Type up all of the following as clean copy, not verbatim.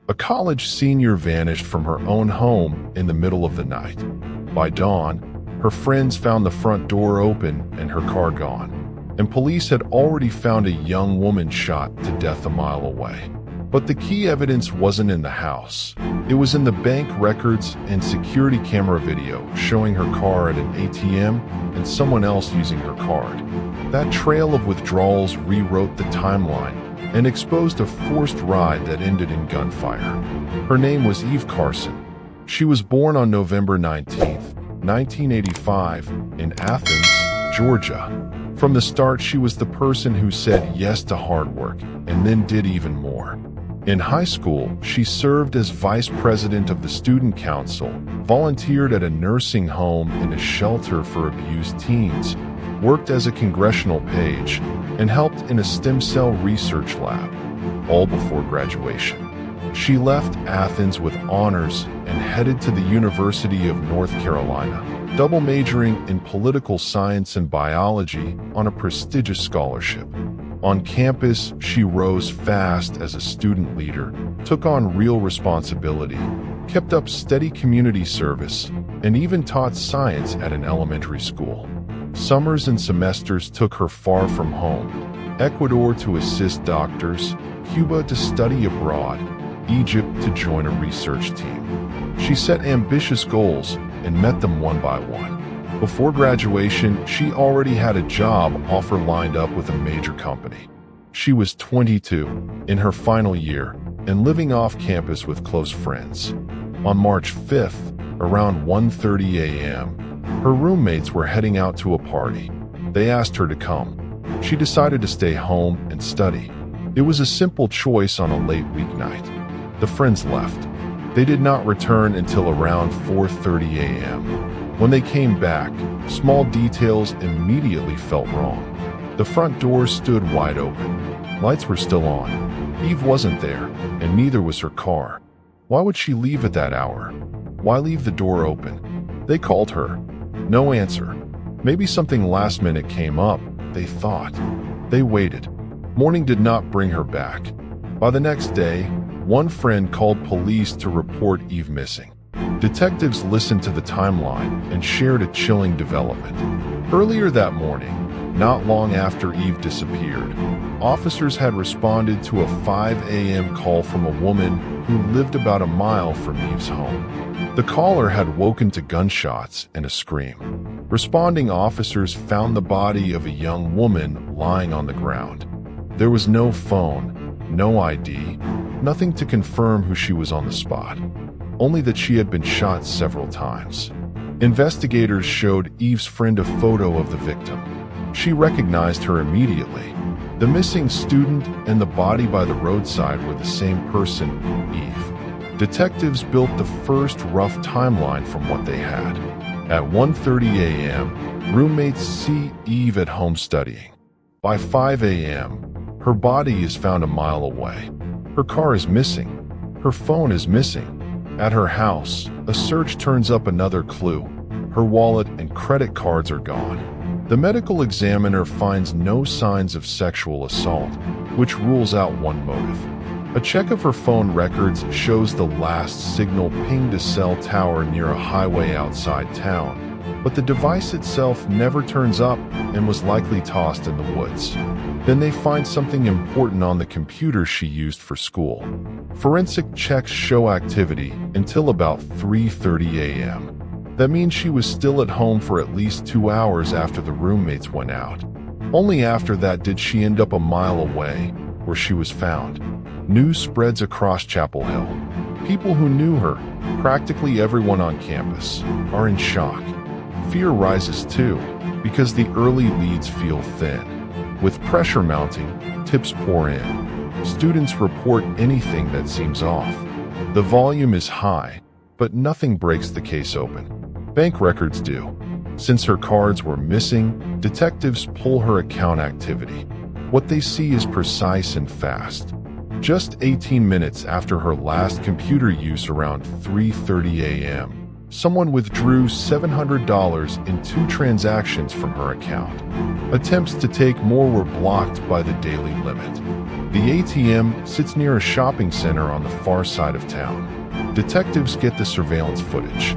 A college senior vanished from her own home in the middle of the night. By dawn, her friends found the front door open and her car gone, and police had already found a young woman shot to death a mile away. But the key evidence wasn't in the house. It was in the bank records and security camera video showing her car at an ATM and someone else using her card. That trail of withdrawals rewrote the timeline and exposed a forced ride that ended in gunfire. Her name was Eve Carson. She was born on November 19, 1985, in Athens, Georgia. From the start, she was the person who said yes to hard work and then did even more. In high school, she served as vice president of the student council, volunteered at a nursing home and a shelter for abused teens, worked as a congressional page, and helped in a stem cell research lab, all before graduation. She left Athens with honors and headed to the University of North Carolina, double majoring in political science and biology on a prestigious scholarship. On campus, she rose fast as a student leader, took on real responsibility, kept up steady community service, and even taught science at an elementary school. Summers and semesters took her far from home: Ecuador to assist doctors, Cuba to study abroad, Egypt to join a research team. She set ambitious goals and met them one by one. Before graduation, she already had a job offer lined up with a major company. She was 22, in her final year, and living off campus with close friends. On March 5th, around 1:30 a.m., her roommates were heading out to a party. They asked her to come. She decided to stay home and study. It was a simple choice on a late weeknight. The friends left. They did not return until around 4:30 a.m. When they came back, small details immediately felt wrong. The front door stood wide open. Lights were still on. Eve wasn't there, and neither was her car. Why would she leave at that hour? Why leave the door open? They called her. No answer. Maybe something last minute came up, they thought. They waited. Morning did not bring her back. By the next day, one friend called police to report Eve missing. Detectives listened to the timeline and shared a chilling development. Earlier that morning, not long after Eve disappeared, officers had responded to a 5 a.m. call from a woman who lived about a mile from Eve's home. The caller had woken to gunshots and a scream. Responding officers found the body of a young woman lying on the ground. There was no phone, no ID, nothing to confirm who she was on the spot, only that she had been shot several times. Investigators showed Eve's friend a photo of the victim. She recognized her immediately. The missing student and the body by the roadside were the same person, Eve. Detectives built the first rough timeline from what they had. At 1:30 a.m., roommates see Eve at home studying. By 5 a.m., her body is found a mile away. Her car is missing. Her phone is missing. At her house, a search turns up another clue. Her wallet and credit cards are gone. The medical examiner finds no signs of sexual assault, which rules out one motive. A check of her phone records shows the last signal pinged a cell tower near a highway outside town, but the device itself never turns up and was likely tossed in the woods. Then they find something important on the computer she used for school. Forensic checks show activity until about 3:30 a.m. That means she was still at home for at least 2 hours after the roommates went out. Only after that did she end up a mile away, where she was found. News spreads across Chapel Hill. People who knew her, practically everyone on campus, are in shock. Fear rises too, because the early leads feel thin. With pressure mounting, tips pour in. Students report anything that seems off. The volume is high, but nothing breaks the case open. Bank records do. Since her cards were missing, detectives pull her account activity. What they see is precise and fast. Just 18 minutes after her last computer use around 3:30 a.m., Someone withdrew $700 in 2 transactions from her account. Attempts to take more were blocked by the daily limit. The ATM sits near a shopping center on the far side of town. Detectives get the surveillance footage.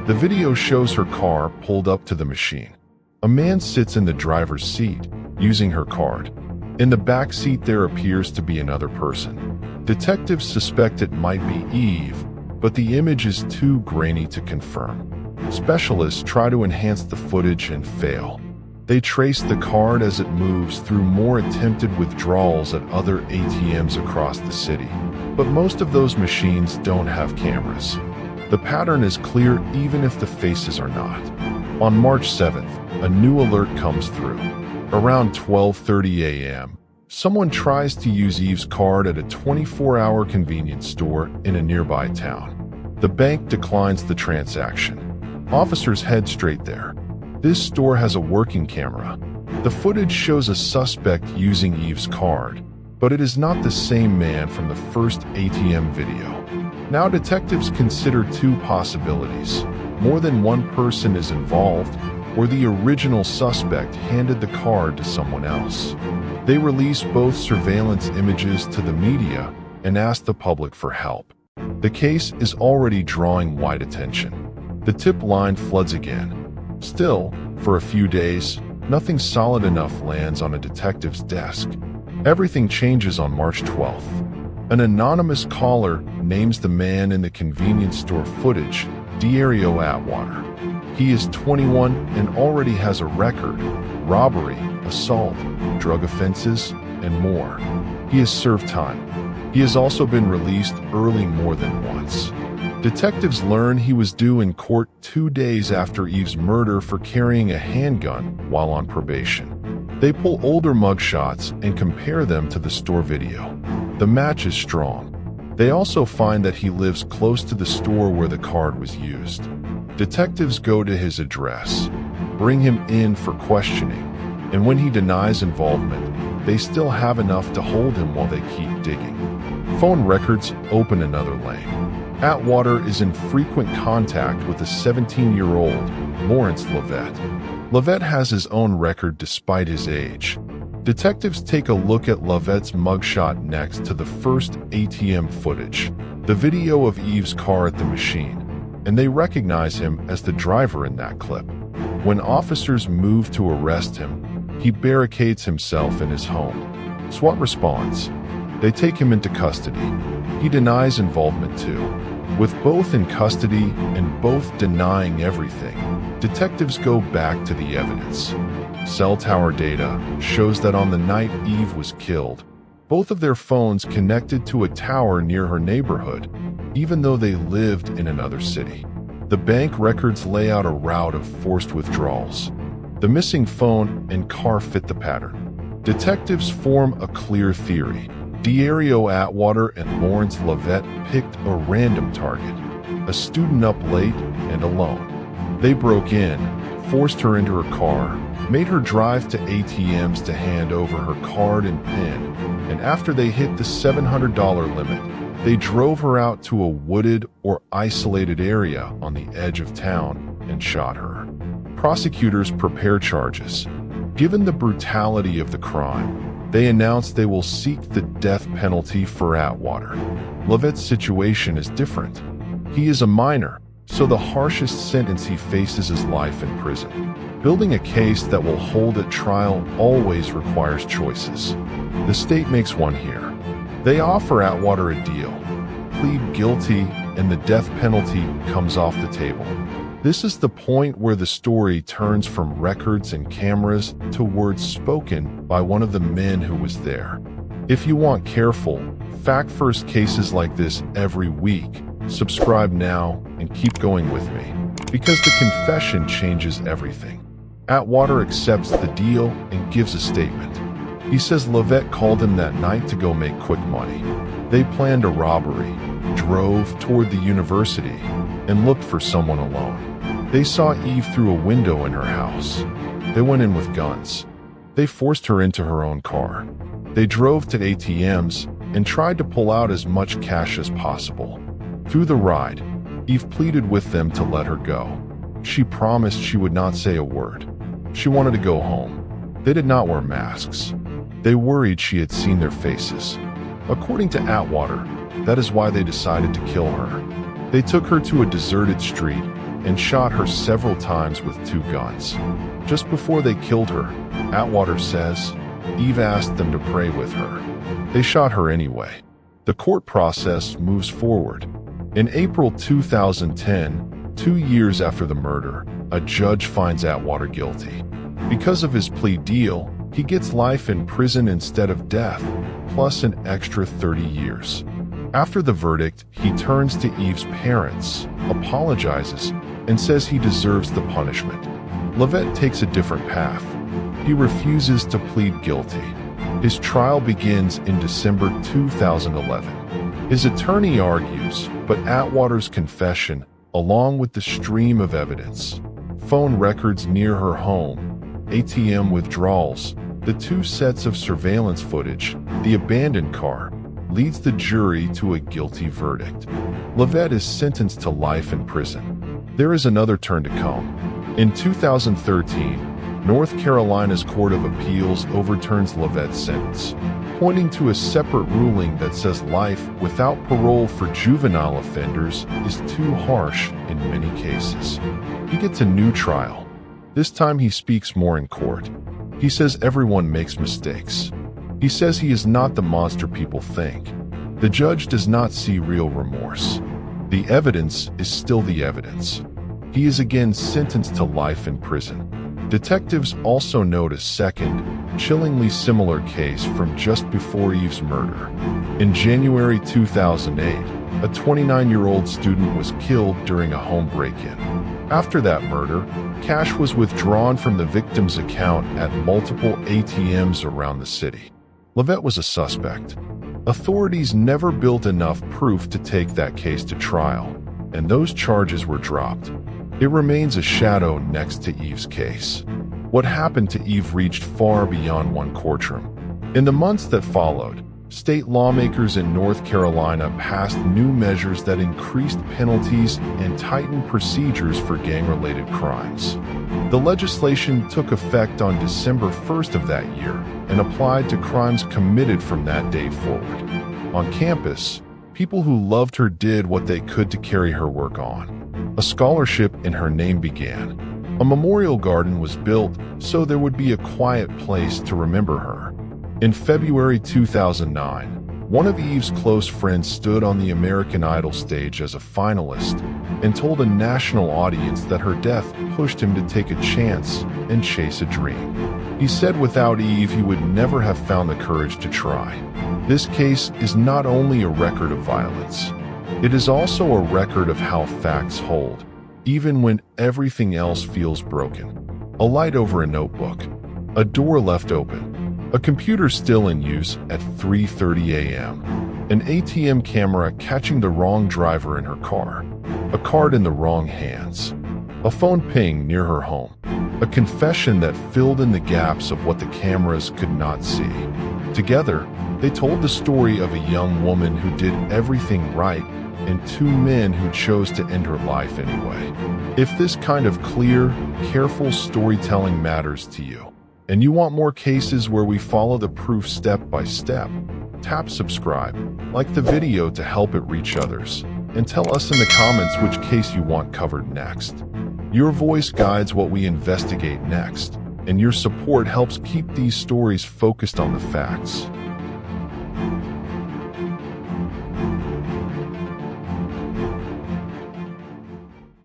The video shows her car pulled up to the machine. A man sits in the driver's seat, using her card. In the back seat there appears to be another person. Detectives suspect it might be Eve, but the image is too grainy to confirm. Specialists try to enhance the footage and fail. They trace the card as it moves through more attempted withdrawals at other ATMs across the city, but most of those machines don't have cameras. The pattern is clear even if the faces are not. On March 7th, a new alert comes through. Around 12:30 a.m., someone tries to use Eve's card at a 24-hour convenience store in a nearby town. The bank declines the transaction. Officers head straight there. This store has a working camera. The footage shows a suspect using Eve's card, but it is not the same man from the first ATM video. Now detectives consider 2 possibilities. More than one person is involved, or the original suspect handed the card to someone else. They release both surveillance images to the media and ask the public for help. The case is already drawing wide attention. The tip line floods again. Still, for a few days, nothing solid enough lands on a detective's desk. Everything changes on March 12th. An anonymous caller names the man in the convenience store footage Dario Atwater. He is 21 and already has a record: robbery, assault, drug offenses, and more. He has served time. He has also been released early more than once. Detectives learn he was due in court 2 days after Eve's murder for carrying a handgun while on probation. They pull older mugshots and compare them to the store video. The match is strong. They also find that he lives close to the store where the card was used. Detectives go to his address, bring him in for questioning, and when he denies involvement, they still have enough to hold him while they keep digging. Phone records open another lane. Atwater is in frequent contact with a 17-year-old, Lawrence Lovett. Lovett has his own record despite his age. Detectives take a look at Lovett's mugshot next to the first ATM footage, the video of Eve's car at the machine, and they recognize him as the driver in that clip. When officers move to arrest him, he barricades himself in his home. SWAT responds. They take him into custody. He denies involvement too. With both in custody and both denying everything, detectives go back to the evidence. Cell tower data shows that on the night Eve was killed, both of their phones connected to a tower near her neighborhood, even though they lived in another city. The bank records lay out a route of forced withdrawals. The missing phone and car fit the pattern. Detectives form a clear theory. Dario Atwater and Lawrence Lovett picked a random target, a student up late and alone. They broke in, forced her into her car, made her drive to ATMs to hand over her card and PIN, and after they hit the $700 limit, they drove her out to a wooded or isolated area on the edge of town and shot her. Prosecutors prepare charges. Given the brutality of the crime, they announced they will seek the death penalty for Atwater. Lovett's situation is different. He is a minor, so the harshest sentence he faces is life in prison. Building a case that will hold at trial always requires choices. The state makes one here. They offer Atwater a deal, plead guilty, and the death penalty comes off the table. This is the point where the story turns from records and cameras to words spoken by one of the men who was there. If you want careful, fact-first cases like this every week, subscribe now and keep going with me, because the confession changes everything. Atwater accepts the deal and gives a statement. He says Lovett called him that night to go make quick money. They planned a robbery, drove toward the university, and looked for someone alone. They saw Eve through a window in her house. They went in with guns. They forced her into her own car. They drove to ATMs and tried to pull out as much cash as possible. Through the ride, Eve pleaded with them to let her go. She promised she would not say a word. She wanted to go home. They did not wear masks. They worried she had seen their faces. According to Atwater, that is why they decided to kill her. They took her to a deserted street and shot her several times with 2 guns. Just before they killed her, Atwater says, Eve asked them to pray with her. They shot her anyway. The court process moves forward. In April 2010, 2 years after the murder, a judge finds Atwater guilty. Because of his plea deal, he gets life in prison instead of death, plus an extra 30 years. After the verdict, he turns to Eve's parents, apologizes, and says he deserves the punishment. Lovett takes a different path. He refuses to plead guilty. His trial begins in December 2011. His attorney argues, but Atwater's confession, along with the stream of evidence, phone records near her home, ATM withdrawals, the 2 sets of surveillance footage, the abandoned car, leads the jury to a guilty verdict. Lovett is sentenced to life in prison. There is another turn to come. In 2013, North Carolina's Court of Appeals overturns Lovett's sentence, pointing to a separate ruling that says life without parole for juvenile offenders is too harsh in many cases. He gets a new trial. This time he speaks more in court. He says everyone makes mistakes. He says he is not the monster people think. The judge does not see real remorse. The evidence is still the evidence. He is again sentenced to life in prison. Detectives also note a second, chillingly similar case from just before Eve's murder. In January 2008, a 29-year-old student was killed during a home break-in. After that murder, cash was withdrawn from the victim's account at multiple ATMs around the city. Lovett was a suspect. Authorities never built enough proof to take that case to trial, and those charges were dropped. It remains a shadow next to Eve's case. What happened to Eve reached far beyond one courtroom. In the months that followed, state lawmakers in North Carolina passed new measures that increased penalties and tightened procedures for gang-related crimes. The legislation took effect on December 1st of that year and applied to crimes committed from that day forward. On campus, people who loved her did what they could to carry her work on. A scholarship in her name began. A memorial garden was built so there would be a quiet place to remember her. In February 2009, one of Eve's close friends stood on the American Idol stage as a finalist and told a national audience that her death pushed him to take a chance and chase a dream. He said without Eve, he would never have found the courage to try. This case is not only a record of violence, it is also a record of how facts hold, even when everything else feels broken. A light over a notebook, a door left open, a computer still in use at 3:30 a.m., an ATM camera catching the wrong driver in her car, a card in the wrong hands, a phone ping near her home, a confession that filled in the gaps of what the cameras could not see. Together, they told the story of a young woman who did everything right and 2 men who chose to end her life anyway. If this kind of clear, careful storytelling matters to you, and you want more cases where we follow the proof step by step, tap subscribe, like the video to help it reach others, and tell us in the comments which case you want covered next. Your voice guides what we investigate next, and your support helps keep these stories focused on the facts.